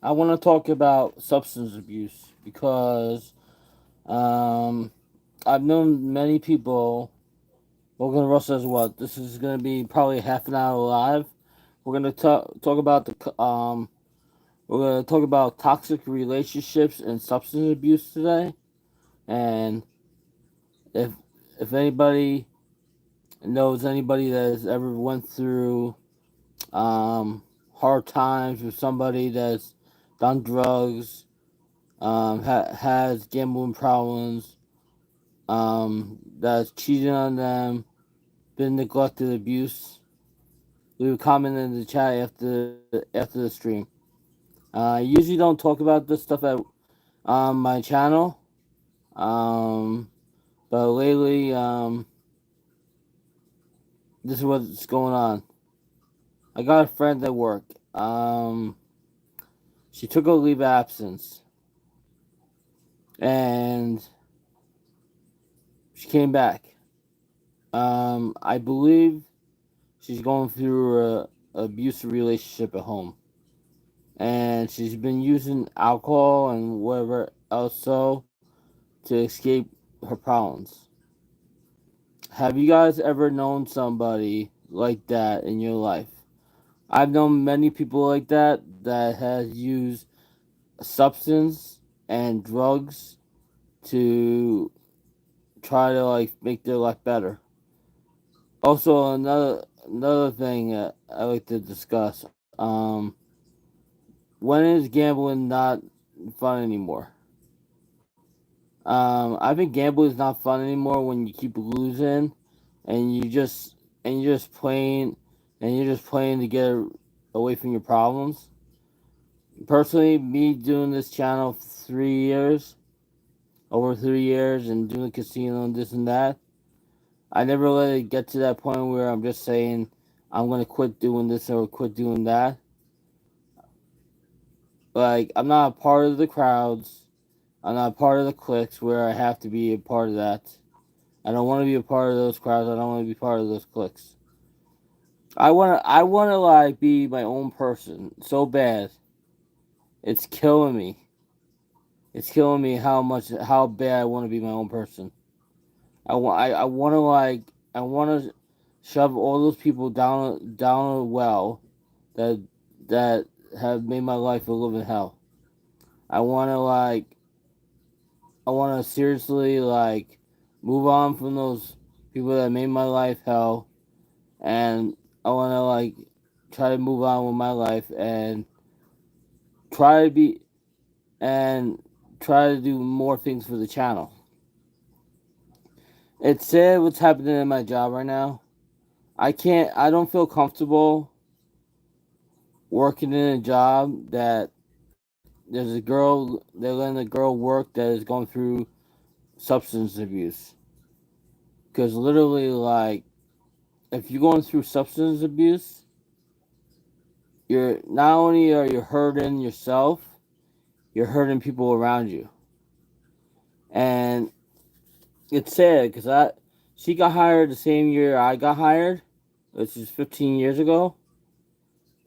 I want to talk about substance abuse because um, I've known many people. We're gonna rush as well. This is gonna be probably half an hour live. We're gonna talk about we're gonna talk about toxic relationships and substance abuse today. And if if anybody knows anybody that has ever went through um, hard times with somebody that's done drugs, has gambling problems, that's cheated on them, been neglected, abuse, leave a comment in the chat after the stream. I usually don't talk about this stuff at my channel, um, but lately this is what's going on. I got a friend at work. She took a leave of absence, and she came back. I believe she's going through a abusive relationship at home, and she's been using alcohol and whatever else to escape her problems. Have you guys ever known somebody like that in your life? I've known many people like that has used substance and drugs to try to like make their life better. Also, another thing I like to discuss. When is gambling not fun anymore? I think gambling is not fun anymore when you keep losing, and you're just playing, and you're just playing to get away from your problems. Personally, me doing this channel for 3 years, over 3 years, and doing casino and this and that, I never let it get to that point where I'm just saying I'm gonna quit doing this or quit doing that. Like, I'm not a part of the crowds. I'm not a part of the cliques where I have to be a part of that. I don't want to be a part of those crowds. I don't want to be part of those cliques. I wanna like be my own person so bad. It's killing me. It's killing me how bad I want to be my own person. I want to I want to shove all those people down a well that that have made my life a living hell. I want to I want to seriously move on from those people that made my life hell, and I want to try to move on with my life and try to be and try to do more things for the channel. It's sad what's happening in my job right now. I don't feel comfortable working in a job that there's a girl, they're letting a girl work that is going through substance abuse. Because literally, if you're going through substance abuse, you're not only are you hurting yourself, you're hurting people around you. And it's sad because she got hired the same year I got hired, which is 15 years ago.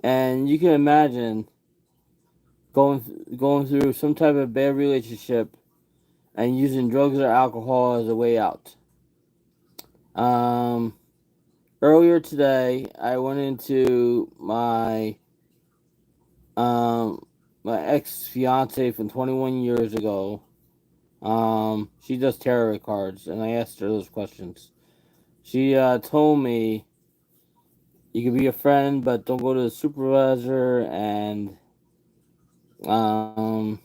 And you can imagine going through some type of bad relationship and using drugs or alcohol as a way out. Um, Earlier today, I went into um my ex fiance from 21 years ago. She does tarot cards, and I asked her those questions. She told me you can be a friend, but don't go to the supervisor. And um,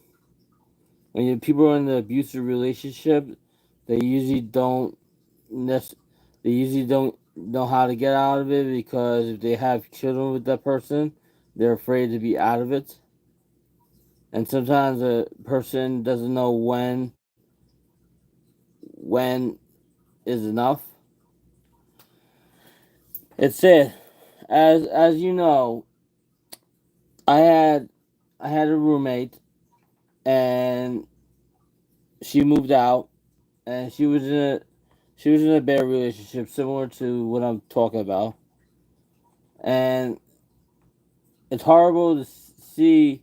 when people are in the abusive relationship, they usually don't nec- they usually don't know how to get out of it because if they have children with that person, they're afraid to be out of it. And sometimes a person doesn't know when is enough. It's it. As you know, I had I had a roommate, and she moved out, and she was in a bad relationship similar to what I'm talking about. And it's horrible to see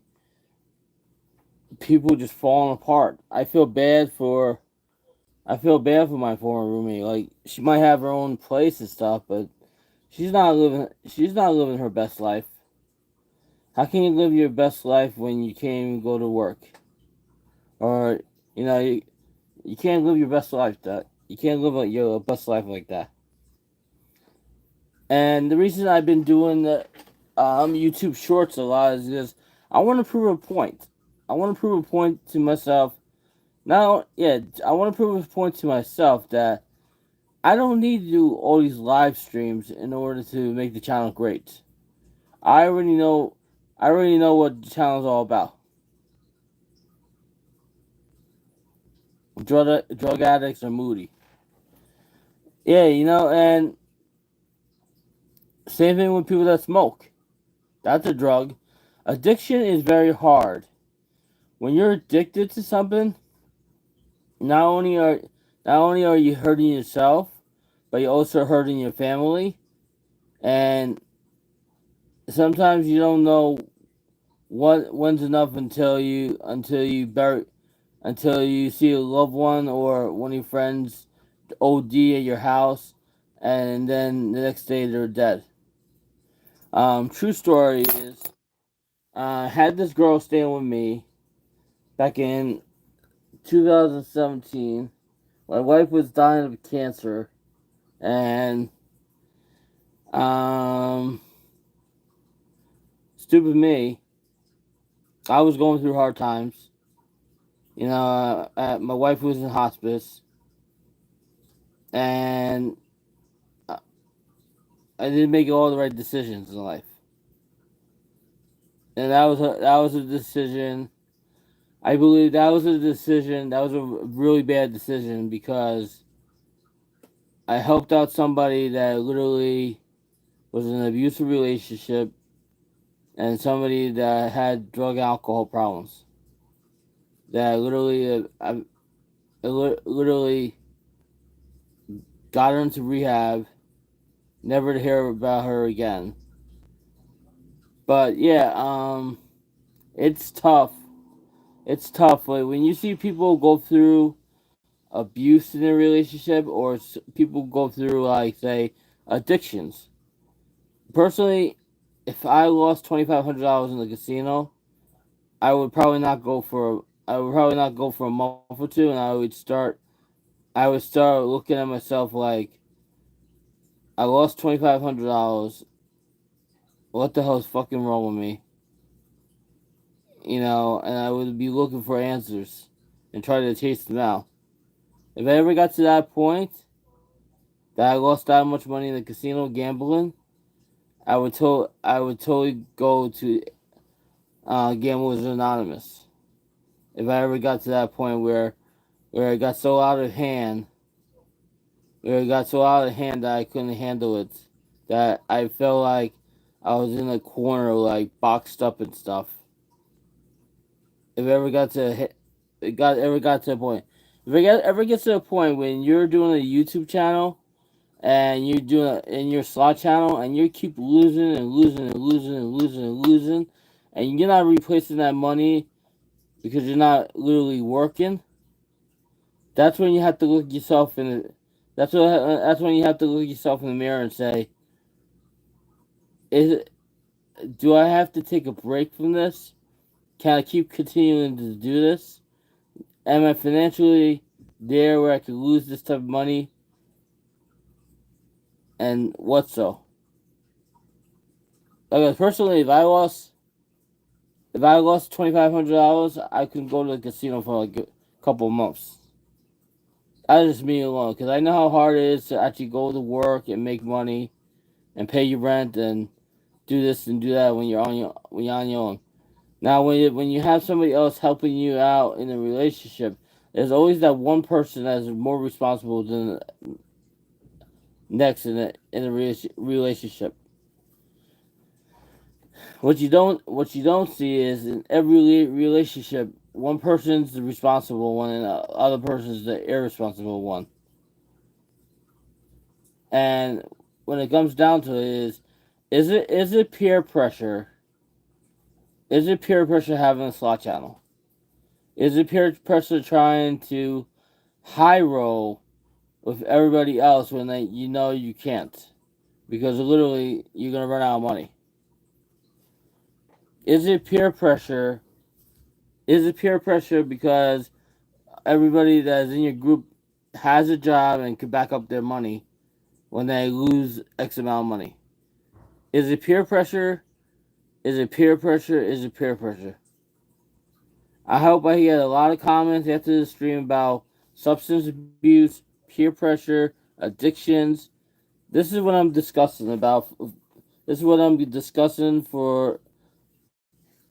people just falling apart. I feel bad for my former roommate. Like, she might have her own place and stuff, but she's not living her best life. How can you live your best life when you can't even go to work? Or, you know, you can't live your best life that you can't live your best life like that. And the reason I've been doing the YouTube Shorts a lot is because I want to prove a point. I want to prove a point to myself. Now, yeah, I want to prove a point to myself that I don't need to do all these live streams in order to make the channel great. I already know. I already know what the channel's all about. Drug addicts are moody. Yeah, and same thing with people that smoke. That's a drug. Addiction is very hard. When you're addicted to something, not only are not only are you hurting yourself, but you're also hurting your family. And sometimes you don't know when's enough until you see a loved one or one of your friends OD at your house, and then the next day they're dead. True story is, I had this girl staying with me back in 2017. My wife was dying of cancer, and um, stupid me, I was going through hard times. My wife was in hospice, and I didn't make all the right decisions in life. And that was a decision. I believe that was a decision. That was a really bad decision because I helped out somebody that literally was in an abusive relationship and somebody that had drug and alcohol problems. That I literally got her into rehab, never to hear about her again. But yeah, it's tough. It's tough. Like, when you see people go through abuse in a relationship, or people go through, like, say, addictions. Personally, if I lost $2,500 in the casino, I would probably not go for a month or two, and I would start looking at myself like, I lost $2,500. What the hell is fucking wrong with me? And I would be looking for answers and try to chase them out. If I ever got to that point that I lost that much money in the casino gambling, I would totally go to Gamblers Anonymous. If I ever got to that point where it got so out of hand, that I couldn't handle it, that I felt like I was in a corner, like, boxed up and stuff. If it ever got to it got ever got to a point, if it ever gets to a point when you're doing a YouTube channel and you're doing in your slot channel and you keep losing and losing and losing and losing and losing, and you're not replacing that money because you're not literally working, that's when you have to look yourself in the that's when you have to look yourself in the mirror and say, is it, do I have to take a break from this? Can I keep continuing to do this? Am I financially there where I could lose this type of money? And what so? Like, personally, if I lost $2,500, I could go to the casino for like a couple of months. That's just me alone, because I know how hard it is to actually go to work and make money and pay your rent and do this and do that when you're on your own. Now, when you have somebody else helping you out in a relationship, there's always that one person that's more responsible than the next in a relationship. What you don't see is, in every relationship, one person's the responsible one and the other person's the irresponsible one. And when it comes down to it, is it peer pressure? Is it peer pressure having a slot channel? Is it peer pressure trying to high roll with everybody else when you know you can't? Because literally you're gonna run out of money. Is it peer pressure? Is it peer pressure because everybody that's in your group has a job and can back up their money when they lose X amount of money? Is it peer pressure? Is it peer pressure? Is it peer pressure? I hope I get a lot of comments after the stream about substance abuse, peer pressure, addictions. This is what I'm discussing about. This is what I'm discussing for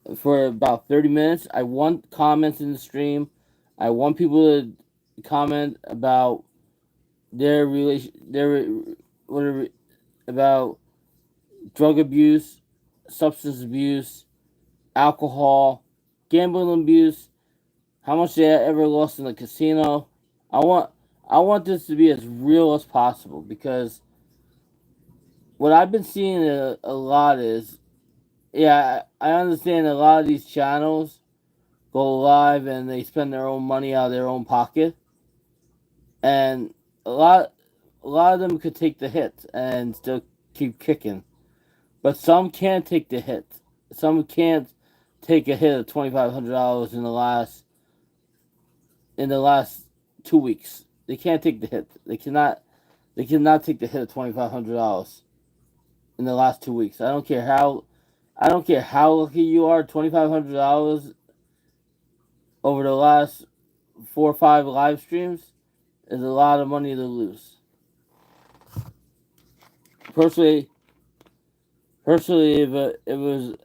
about 30 minutes. I want comments in the stream. I want people to comment about their relation, whatever, about drug abuse, substance abuse, alcohol, gambling abuse, how much they ever lost in the casino. I want I want this to be as real as possible because what I've been seeing a lot is, yeah, I understand a lot of these channels go live and they spend their own money out of their own pocket, and a lot a lot of them could take the hit and still keep kicking, but some can't take the hit. Some can't take a hit of $2,500 in the last 2 weeks. They can't take the hit. They cannot take the hit of $2,500 in the last 2 weeks. I don't care how lucky you are. $2,500 over the last 4 or 5 live streams is a lot of money to lose. Personally, if it was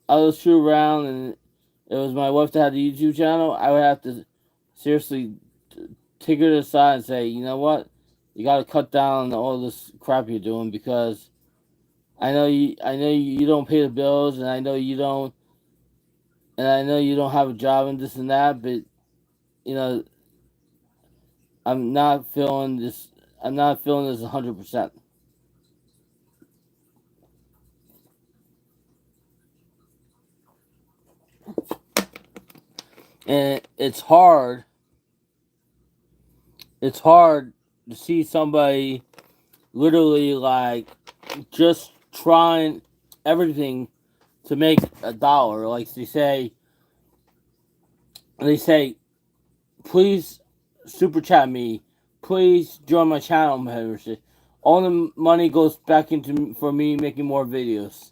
I was screw around and it was my wife that had the YouTube channel, I would have to seriously take her to the side and say, you know what, you got to cut down on all this crap you're doing because I know you don't pay the bills, and I know you don't, and I know you don't have a job and this and that, but you know, I'm not feeling this. I'm not feeling this 100%. And it's hard. It's hard to see somebody literally like just trying everything to make $1. Like they say, please super chat me, please join my channel membership. All the money goes back into for me making more videos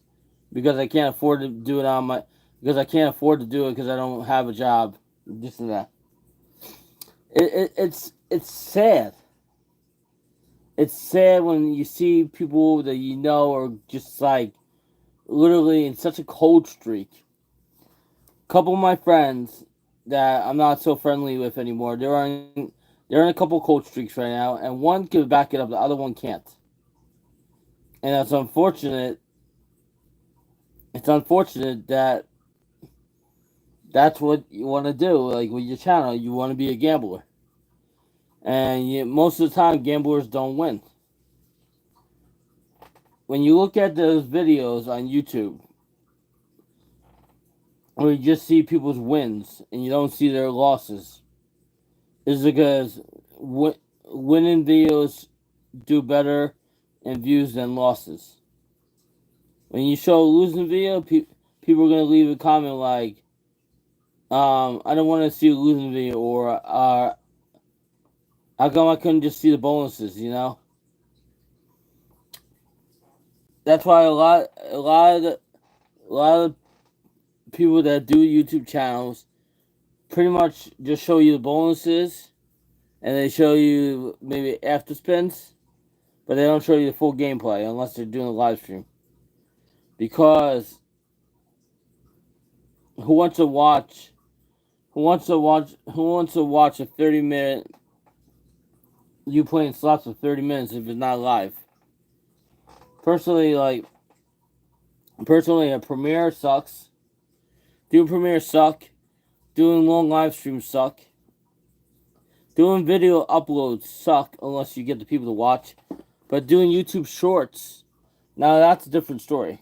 because I can't afford to do it on my because I can't afford to do it because I don't have a job. This and that. It's sad. It's sad when you see people that you know are just like literally in such a cold streak. A couple of my friends that I'm not so friendly with anymore, they're in a couple cold streaks right now, and one can back it up, the other one can't. And that's unfortunate. It's unfortunate that that's what you want to do. Like with your channel, you want to be a gambler, and most of the time, gamblers don't win. When you look at those videos on YouTube, where you just see people's wins and you don't see their losses, is because winning videos do better in views than losses. When you show a losing video, people are gonna leave a comment like, I don't want to see a losing video, or how come I couldn't just see the bonuses? You know, that's why a lot of people that do YouTube channels pretty much just show you the bonuses, and they show you maybe after spins, but they don't show you the full gameplay unless they're doing a live stream. Because who wants to watch? Who wants to watch? Who wants to watch a 30-minute you playing slots for 30 minutes if it's not live? Personally, a Premiere sucks. Doing Premiere suck. Doing long live streams suck. Doing video uploads suck unless you get the people to watch. But doing YouTube shorts, now that's a different story.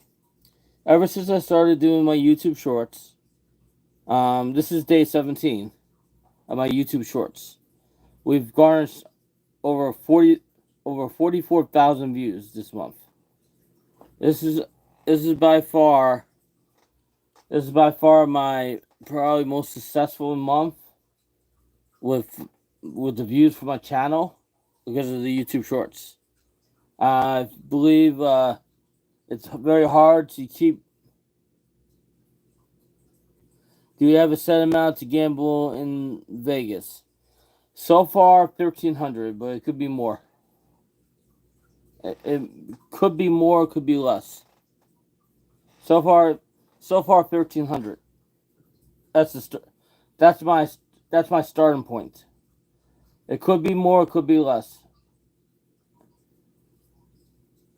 Ever since I started doing my YouTube shorts, This is day 17 of my YouTube Shorts. We've garnished over 44,000 views this month. This is this is by far this is by far my probably most successful month with the views for my channel because of the YouTube Shorts. I believe it's very hard to keep. Do you have a set amount to gamble in Vegas? So far, 1,300, but it could be more. It could be more, it could be less. So far, 1,300. That's my starting point. It could be more, it could be less.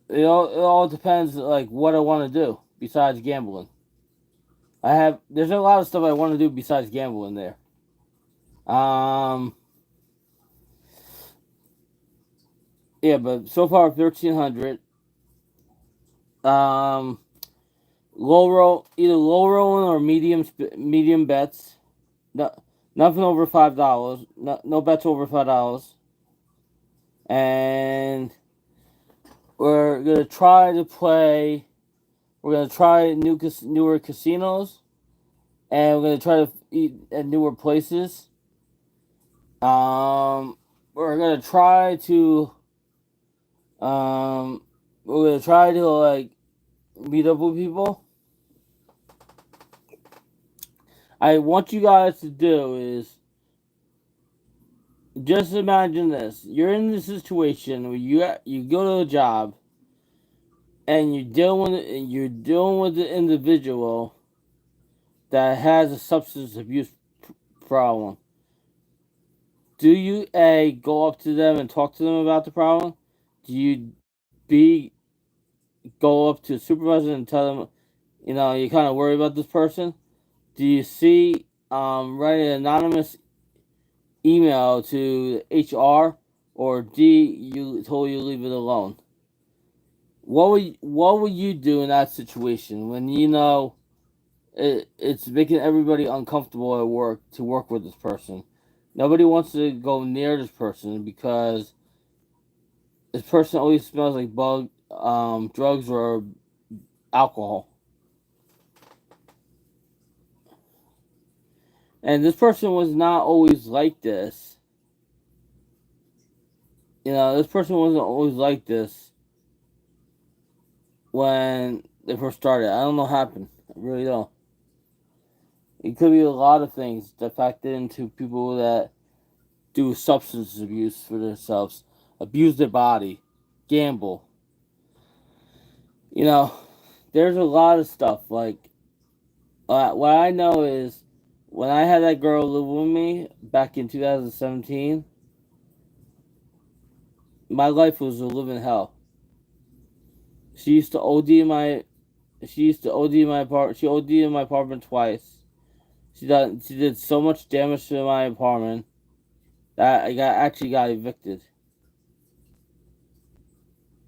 It all depends like what I want to do besides gambling. There's a lot of stuff I want to do besides gambling there. Yeah, but so far 1,300. Either low rolling or medium bets. No, nothing over $5. No bets over $5. And we're gonna try to play. We're gonna try newer casinos, and we're gonna try to eat at newer places. We're gonna try to. We're gonna try to like meet up with people. I want you guys to do is just imagine this: you're in this situation where you go to a job, and you're dealing with the individual that has a substance abuse problem. Do you go up to them and talk to them about the problem? Do you b go up to a supervisor and tell them, you kind of worry about this person? Do you write an anonymous email to HR, or D, you told you leave it alone? What would you do in that situation when it's making everybody uncomfortable at work to work with this person? Nobody wants to go near this person because this person always smells like drugs or alcohol. And this person was not always like this. This person wasn't always like this when they first started. I don't know what happened. I really don't. It could be a lot of things that factor into people that do substance abuse for themselves, abuse their body, gamble. There's a lot of stuff. Like, what I know is when I had that girl live with me back in 2017, my life was a living hell. She used to OD in my. She used to OD in my apartment. She OD'd in my apartment twice. She did so much damage to my apartment that I actually got evicted.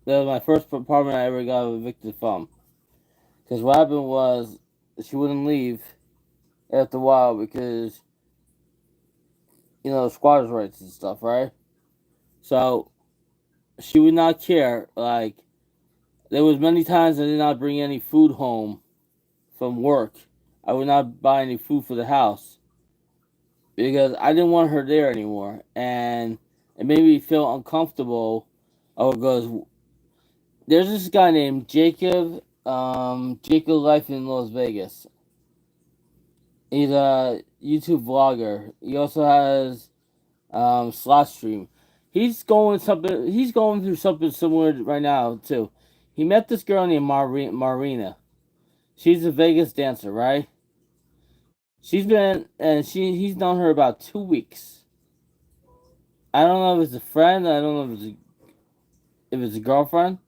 That was my first apartment I ever got evicted from. Because what happened was she wouldn't leave after a while because squatters' rights and stuff, right? So she would not care. Like, there was many times I did not bring any food home from work. I would not buy any food for the house because I didn't want her there anymore, and it made me feel uncomfortable. Oh, because there's this guy named Jacob, Jacob Life in Las Vegas. He's a YouTube vlogger. He also has slot stream. He's going through something similar right now too. He met this girl named Marina. She's a Vegas dancer, right? He's known her about 2 weeks. I don't know if it's a friend. I don't know if it's a girlfriend.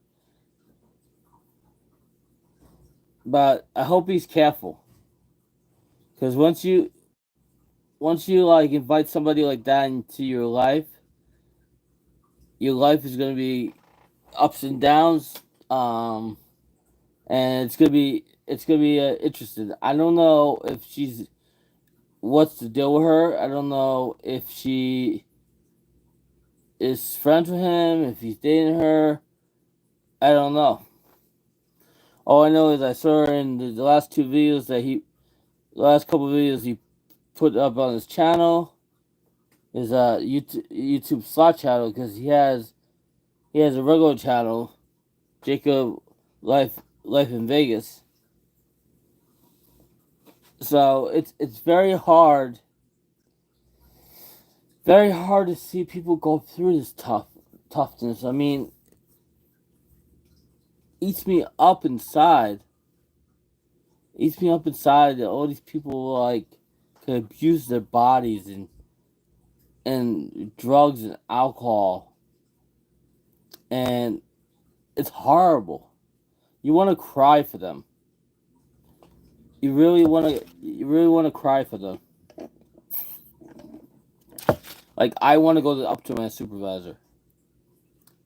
But I hope he's careful, because once you like invite somebody like that into your life is gonna be ups and downs. And it's gonna be interesting. I don't know if she's what's the deal with her. I don't know if she is friends with him, if he's dating her. I don't know. All I know is I saw her in the last two videos the last couple of videos he put up on his channel, his YouTube slot channel, because he has a regular channel, Jacob Life in Vegas. So it's very hard to see people go through this toughness. I mean, eats me up inside. Eats me up inside that all these people like can abuse their bodies and drugs and alcohol, and it's horrible. You want to cry for them. You really want to cry for them. Like I want to go up to my supervisor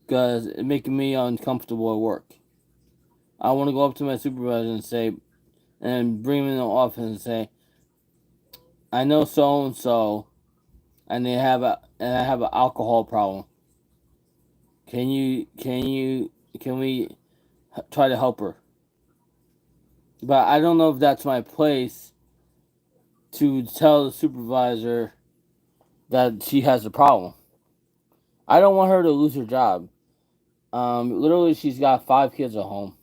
because it's making me uncomfortable at work. I want to go up to my supervisor and say, and bring him in the office and say, I know so and so, and I have an alcohol problem. Can we try to help her? But I don't know if that's my place to tell the supervisor that she has a problem. I don't want her to lose her job. Literally, she's got 5 kids at home.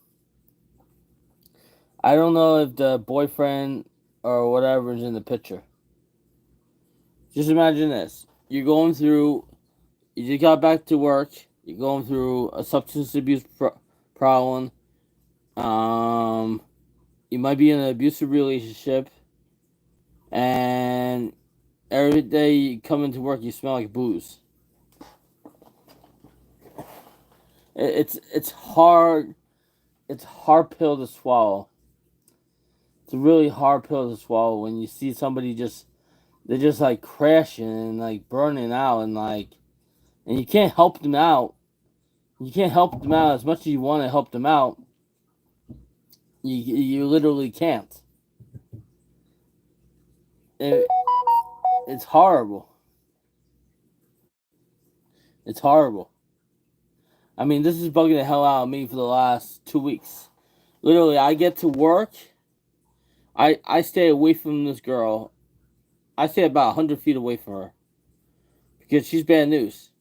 I don't know if the boyfriend or whatever is in the picture. Just imagine this. You just got back to work. You're going through a substance abuse problem. You might be in an abusive relationship. And every day you come into work, you smell like booze. It's hard. It's a hard pill to swallow. It's a really hard pill to swallow when you see somebody they're just like crashing and like burning out and you can't help them out. You can't help them out as much as you want to help them out. You literally can't. It's horrible. It's horrible. I mean, this is bugging the hell out of me for the last 2 weeks. Literally, I get to work. I stay away from this girl. I stay about 100 feet away from her. Because she's bad news.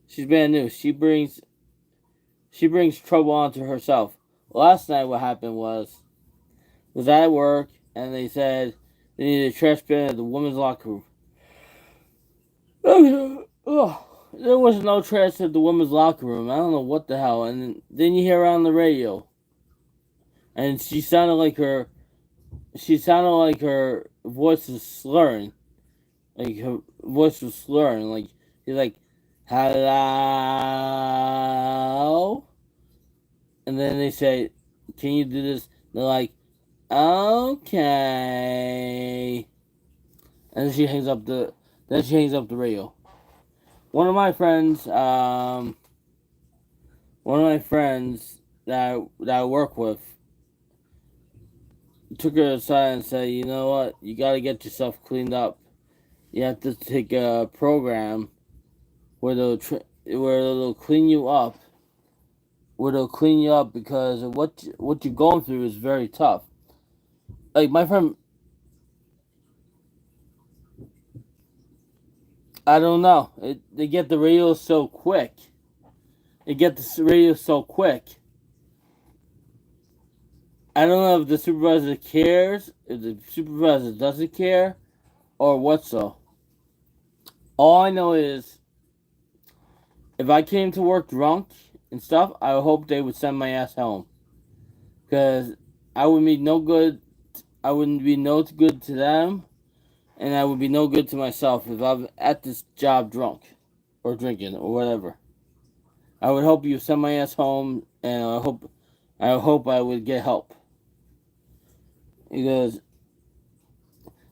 She's bad news. She brings trouble onto herself. Last night what happened was at work and they said they needed a trash bin at the women's locker room. There was no trash at the women's locker room. I don't know what the hell. And then you hear her on the radio. And she sounded like her voice was slurring. Like her voice was slurring. Like she's like, hello? And then they say, can you do this? They're like, okay. And then she hangs up the radio. One of my friends that I work with took her aside and said, you know what, you gotta get yourself cleaned up. You have to take a program where they'll clean you up. Where they'll clean you up because of what you're going through is very tough. Like my friend, I don't know. They get the radio so quick. I don't know if the supervisor cares, if the supervisor doesn't care, or what so. All I know is, if I came to work drunk and stuff, I hope they would send my ass home. Because I would be no good. I wouldn't be no good to them, and I would be no good to myself if I'm at this job drunk, or drinking, or whatever. I would hope you send my ass home, and I hope I would get help. Because,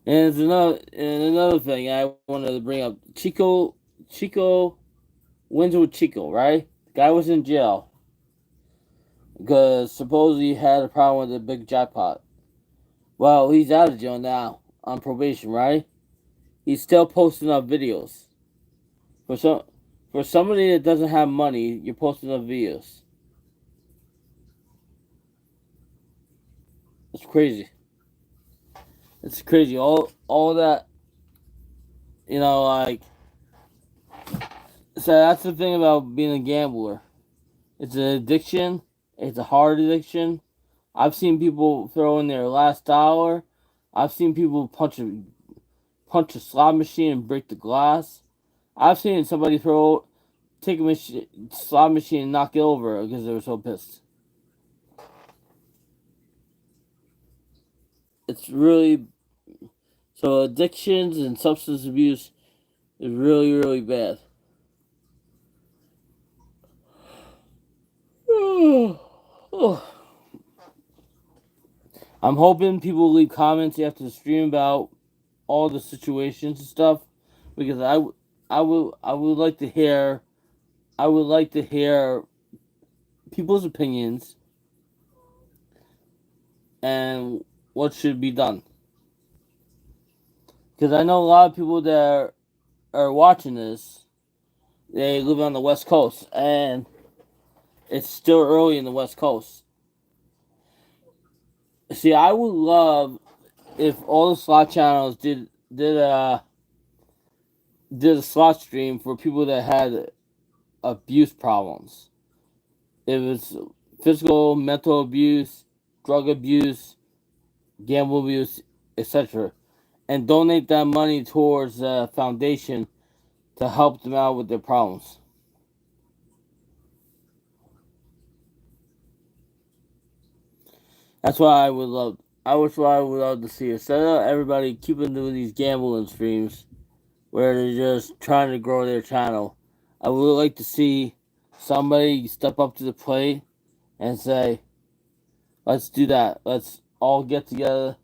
and another thing I wanted to bring up, Chico Windsor Chico, right? The guy was in jail because supposedly he had a problem with the big jackpot. Well, he's out of jail now. on probation, right? He's still posting up videos. For somebody that doesn't have money, you're posting up videos. It's crazy. It's crazy. All that, like. So that's the thing about being a gambler. It's an addiction. It's a hard addiction. I've seen people throw in their last dollar. I've seen people punch a slot machine and break the glass. I've seen somebody take a slot machine and knock it over because they were so pissed. It's really so addictions and substance abuse is really, really bad. I'm hoping people leave comments after the stream about all the situations and stuff, because I would like to hear people's opinions and what should be done. Because I know a lot of people that are watching this, they live on the West Coast, and it's still early in the West Coast. See, I would love if all the slot channels did a slot stream for people that had abuse problems. It was physical, mental abuse, drug abuse, gamble abuse, etc. And donate that money towards a foundation to help them out with their problems. That's what I would love. I wish what I would love to see. Instead of everybody keeping doing these gambling streams where they're just trying to grow their channel, I would like to see somebody step up to the plate and say, let's do that. Let's all get together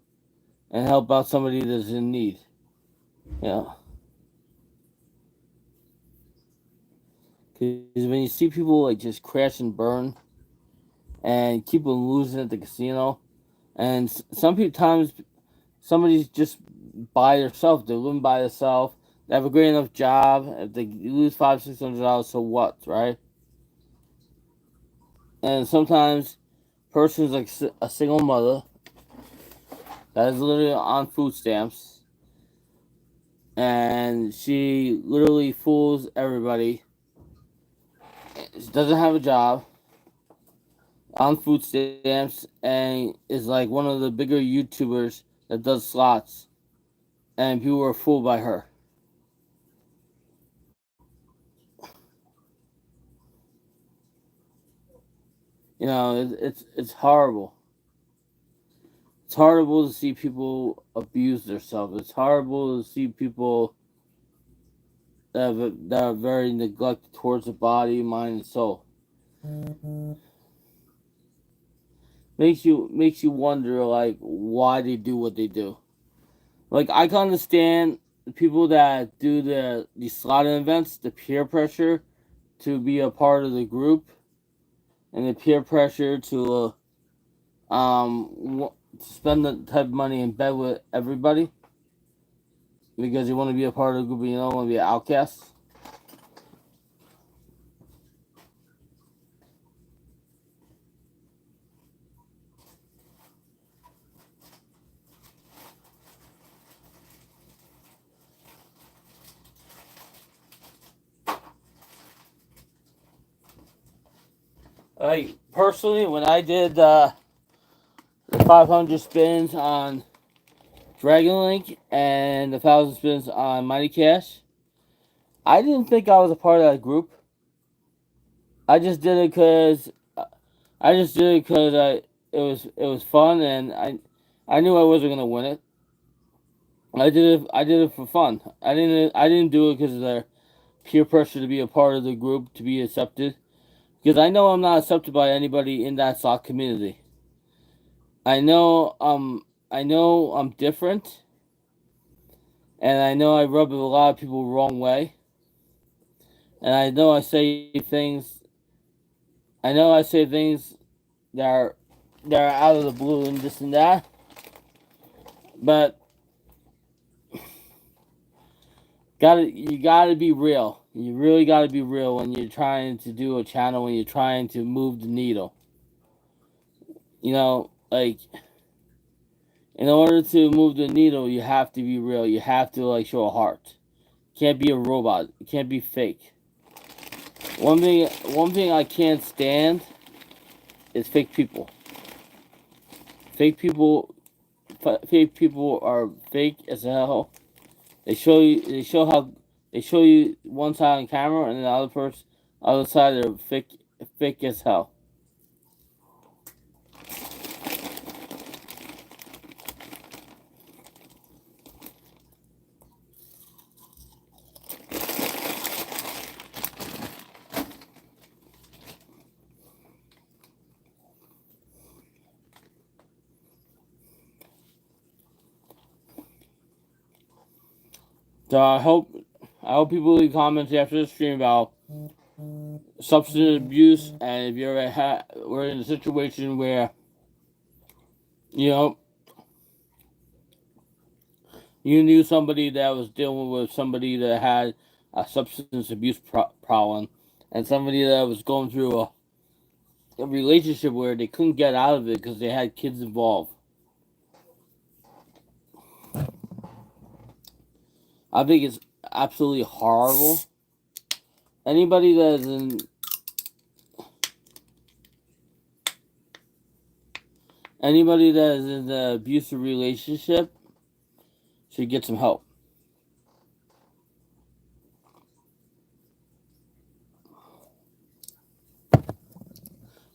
and help out somebody that's in need. Yeah. Because when you see people like just crash and burn and keep on losing at the casino, and sometimes somebody's just by themselves, they're living by themselves, they have a great enough job, if they lose $500-$600, so what, right? And sometimes person's like a single mother that is literally on food stamps, and she literally fools everybody. She doesn't have a job, on food stamps, and is like one of the bigger YouTubers that does slots, and people are fooled by her. It's horrible. It's horrible to see people abuse themselves. It's horrible to see people that are very neglected towards the body, mind, and soul. Makes you wonder, like, why they do what they do. Like, I can understand the people that do these slotting events, the peer pressure to be a part of the group, and the peer pressure to spend the type of money in bed with everybody because you want to be a part of the group and you don't want to be an outcast. Like, personally, when I did the 500 spins on Dragon Link and the 1,000 spins on Mighty Cash, I didn't think I was a part of that group. I just did it because it was fun, and I knew I wasn't gonna win it. I did it for fun. I didn't do it because of the peer pressure to be a part of the group, to be accepted. Because I know I'm not accepted by anybody in that slot community. I know I'm different, and I know I rub a lot of people the wrong way. And I know I say things. I know I say things that are out of the blue and this and that. But You gotta be real. You really gotta be real when you're trying to do a channel, when you're trying to move the needle. Like, in order to move the needle, you have to be real. You have to like show a heart. You can't be a robot. You can't be fake. One thing I can't stand is fake people. Fake people, fake people are fake as hell. They show you. They show you one side on camera, and the other side are fake as hell. So I hope people leave comments after the stream about substance abuse, and if you're we're in a situation where you know you knew somebody that was dealing with somebody that had a substance abuse problem, and somebody that was going through a relationship where they couldn't get out of it because they had kids involved. I think it's absolutely horrible. Anybody that is in Anybody that is in an abusive relationship should get some help.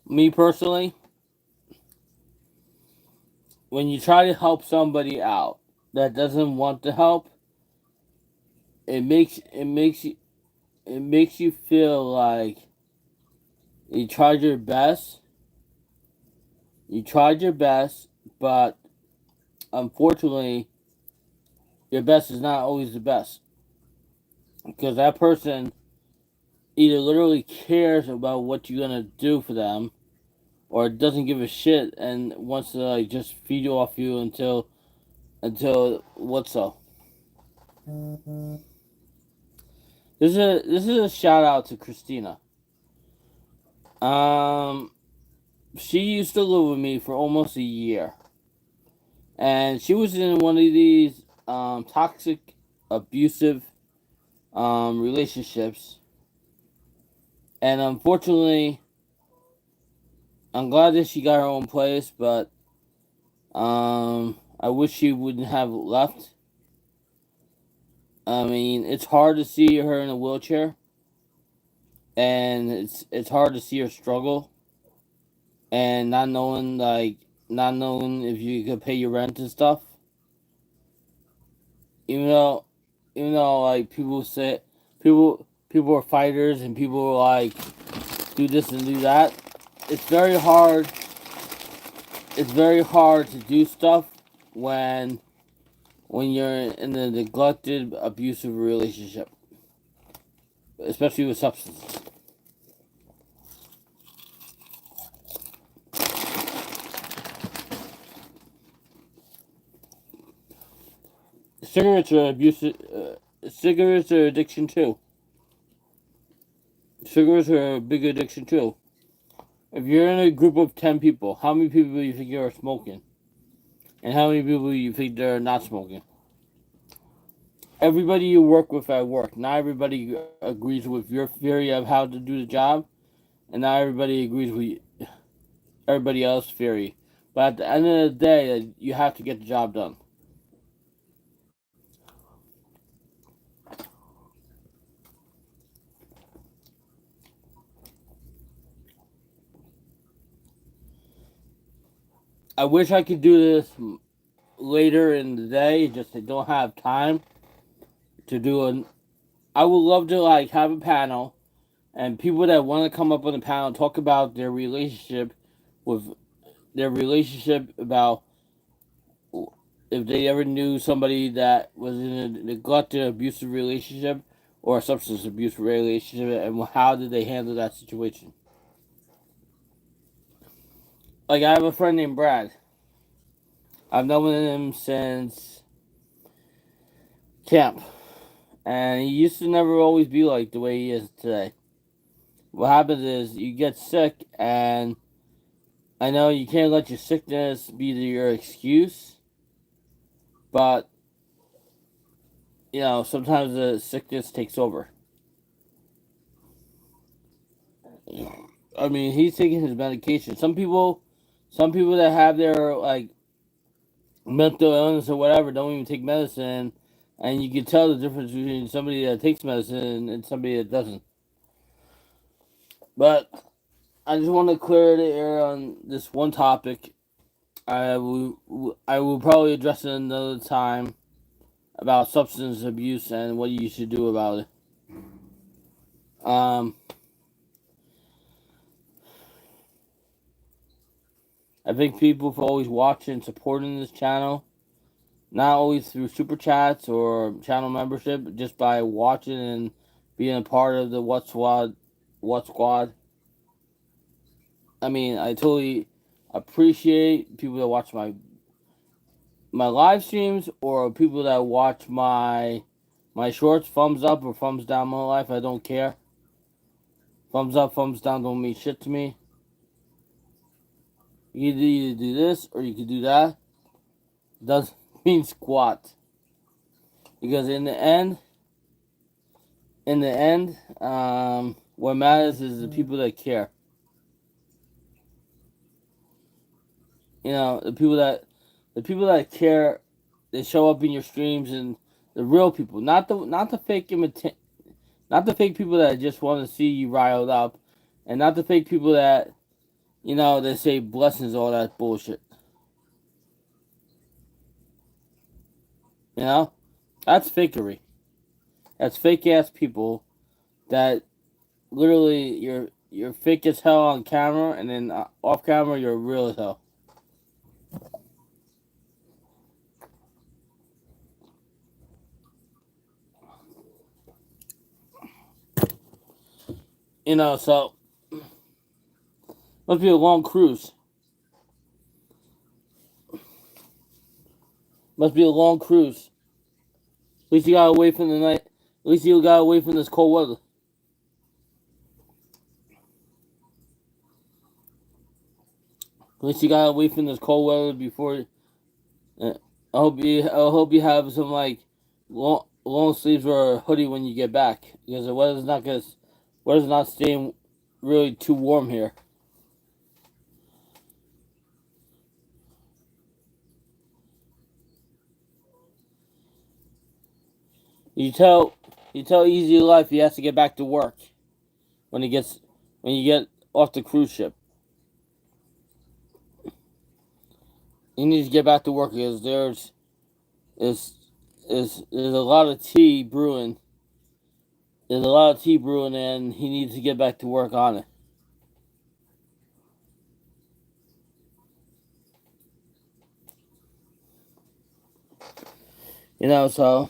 Me personally, when you try to help somebody out that doesn't want to help, it makes you feel like you tried your best. You tried your best, but unfortunately, your best is not always the best because that person either literally cares about what you're gonna do for them, or doesn't give a shit and wants to like just feed you off you until what's up. This is a shout out to Christina. Um, she used to live with me for almost a year, and she was in one of these toxic, abusive relationships, and unfortunately, I'm glad that she got her own place, but I wish she wouldn't have left. I mean, it's hard to see her in a wheelchair, and it's hard to see her struggle, and not knowing if you could pay your rent and stuff. Even though, like people are fighters and people are like do this and do that. It's very hard. It's very hard to do stuff when you're in a neglected, abusive relationship, especially with substances. Cigarettes are abusive. Cigarettes are addiction too. Cigarettes are a big addiction too. If you're in a group of 10 people, how many people do you think are smoking? And how many people do you think they're not smoking? Everybody you work with at work, not everybody agrees with your theory of how to do the job, and not everybody agrees with everybody else's theory. But at the end of the day, you have to get the job done. I wish I could do this later in the day, just I don't have time to do an. I would love to like have a panel and people that want to come up on the panel talk about with their relationship about if they ever knew somebody that was in a neglected, abusive relationship or a substance abuse relationship, and how did they handle that situation. Like I have a friend named Brad. I've known him since camp, And he used to never always be like the way he is today. What happens is you get sick, and I know you can't let your sickness be your excuse, but sometimes the sickness takes over. I mean, he's taking his medication. Some people that have their like mental illness or whatever don't even take medicine, and you can tell the difference between somebody that takes medicine and somebody that doesn't. But I just want to clear the air on this one topic. I will probably address it another time about substance abuse and what you should do about it. Um, I thank people for always watching and supporting this channel. Not always through super chats or channel membership, but just by watching and being a part of the What Squad. I mean, I totally appreciate people that watch my live streams or people that watch my shorts. Thumbs up or thumbs down my life, I don't care. Thumbs up, thumbs down don't mean shit to me. You can either do this or you can do that. Doesn't mean squat. Because in the end, what matters is the people that care. The people that care, they show up in your streams, and the real people, not the fake people that just want to see you riled up, and not the fake people that they say blessings, all that bullshit. You know, that's fakery. That's fake ass people that literally you're fake as hell on camera, and then off camera you're real as hell. So must be a long cruise. Must be a long cruise. At least you got away from the night. At least you got away from this cold weather. At least you got away from this cold weather before. Uh, I hope you have some like long sleeves or a hoodie when you get back, because the weather's not staying really too warm here. You tell Easy Life he has to get back to work when you get off the cruise ship. He needs to get back to work because is there's a lot of tea brewing. There's a lot of tea brewing, and he needs to get back to work on it. So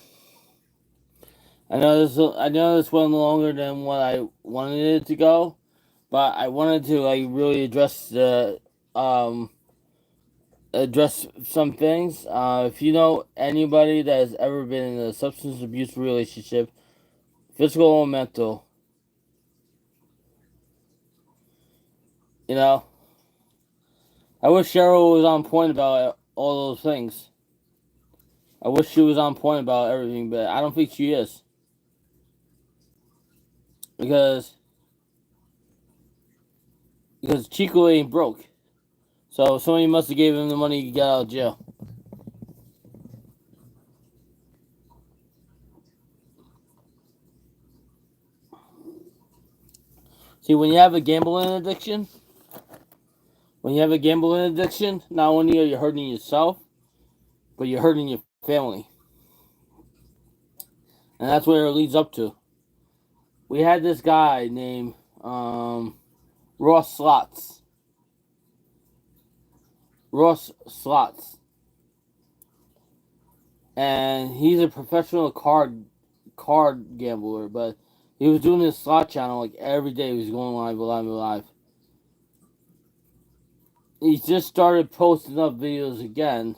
I know this went longer than what I wanted it to go, but I wanted to like really address some things. If you know anybody that has ever been in a substance abuse relationship, physical or mental, you know, I wish Cheryl was on point about all those things. I wish she was on point about everything, but I don't think she is, because Chico ain't broke. So somebody must have gave him the money to get out of jail. See, when you have a gambling addiction, not only are you hurting yourself, but you're hurting your family. And that's where it leads up to. We had this guy named Ross Slots. Ross Slots. And he's a professional card gambler, but he was doing this slot channel like every day. He was going live. He just started posting up videos again,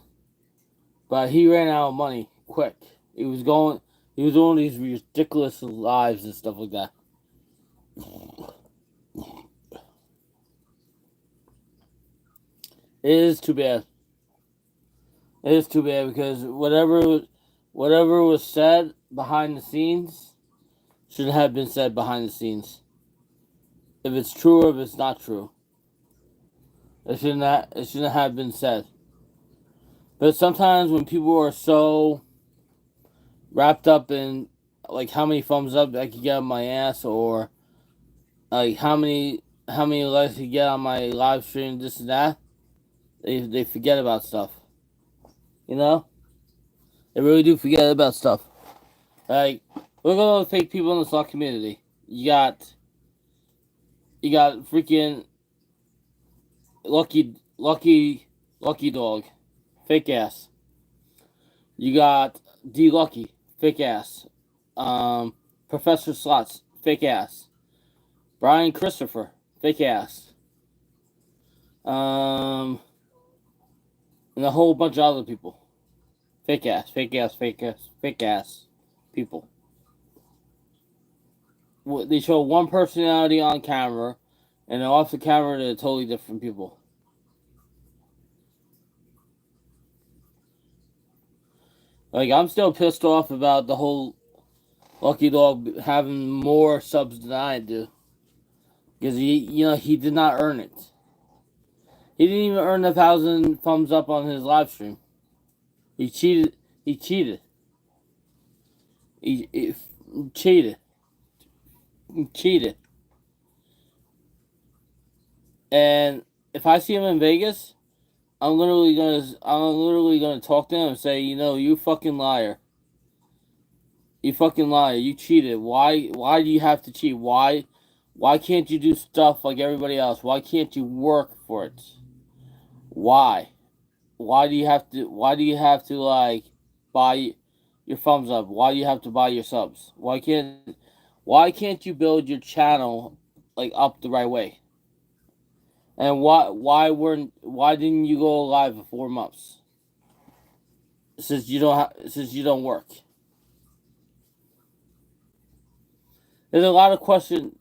but he ran out of money quick. He was going. He was on these ridiculous lives and stuff like that. It is too bad. It is too bad because whatever was said behind the scenes should have been said behind the scenes. If it's true or if it's not true, it shouldn't have been said. But sometimes when people are so wrapped up in like how many thumbs up I could get on my ass, or like how many likes you get on my live stream, this and that, they forget about stuff. You know, they really do forget about stuff. Like, look at all the fake people in the slot community. You got freaking lucky dog, fake ass. You got D Lucky, fake ass. Professor Slots, fake ass. Brian Christopher, fake ass. And a whole bunch of other people, fake ass, fake ass, fake ass, fake ass people. They show one personality on camera, and off the camera they're totally different people. Like, I'm still pissed off about the whole Lucky Dog having more subs than I do, because he did not earn it. He didn't even earn 1,000 thumbs up on his live stream. He cheated. He cheated. He cheated. He cheated. And if I see him in Vegas, I'm literally gonna talk to him and say, you fucking liar. You fucking liar. You cheated. Why do you have to cheat? Why can't you do stuff like everybody else? Why can't you work for it? Why? Why do you have to like buy your thumbs up? Why do you have to buy your subs? Why can't you build your channel like up the right way? And why didn't you go live for 4 months? Since you don't work. There's a lot of questions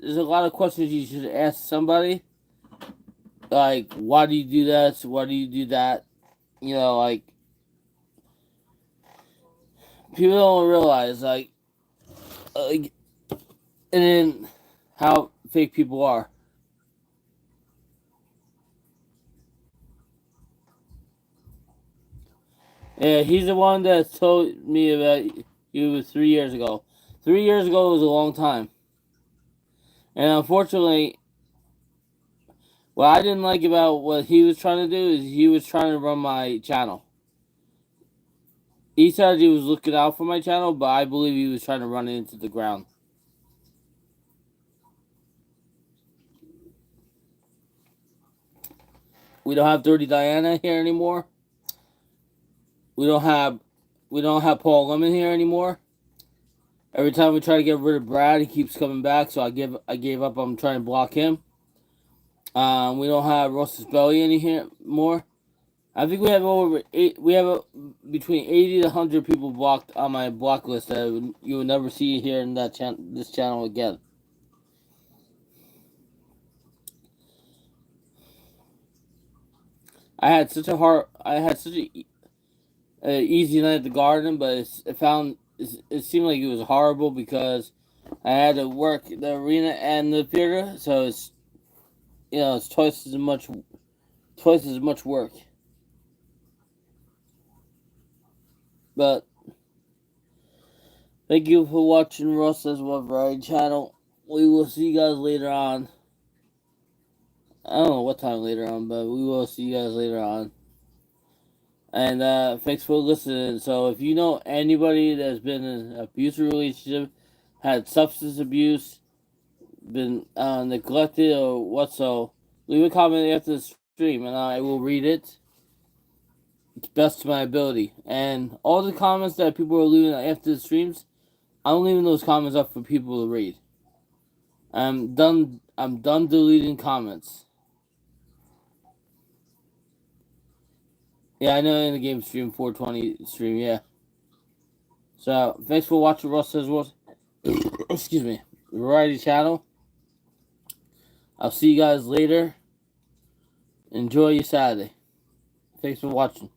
you should ask somebody. Like, why do you do this? Why do you do that? Like, people don't realize, and then how fake people are. Yeah, he's the one that told me about you 3 years ago. 3 years ago was a long time. And unfortunately, what I didn't like about what he was trying to do is he was trying to run my channel. He said he was looking out for my channel, but I believe he was trying to run it into the ground. We don't have Dirty Diana here anymore. We don't have Paul Lemon here anymore. Every time we try to get rid of Brad, he keeps coming back. So I gave up. I'm trying to block him. We don't have Ross's Belly in here more. I think we have between 80 to 100 people blocked on my block list that you will never see here in this channel again. I had such a easy night at the Garden, but it seemed like it was horrible because I had to work the arena and the theater, so it's twice as much work. But thank you for watching Russ's What Variety channel. We will see you guys later on. I don't know what time later on, but we will see you guys later on. And thanks for listening. So if you know anybody that's been in an abusive relationship, had substance abuse, been neglected or what, so leave a comment after the stream and I will read it best to my ability. And all the comments that people are leaving after the streams, I'm leaving those comments up for people to read. I'm done deleting comments. Yeah, I know in the game stream 420 stream, yeah. So thanks for watching Russ Says Russ. Excuse me, Variety Channel. I'll see you guys later. Enjoy your Saturday. Thanks for watching.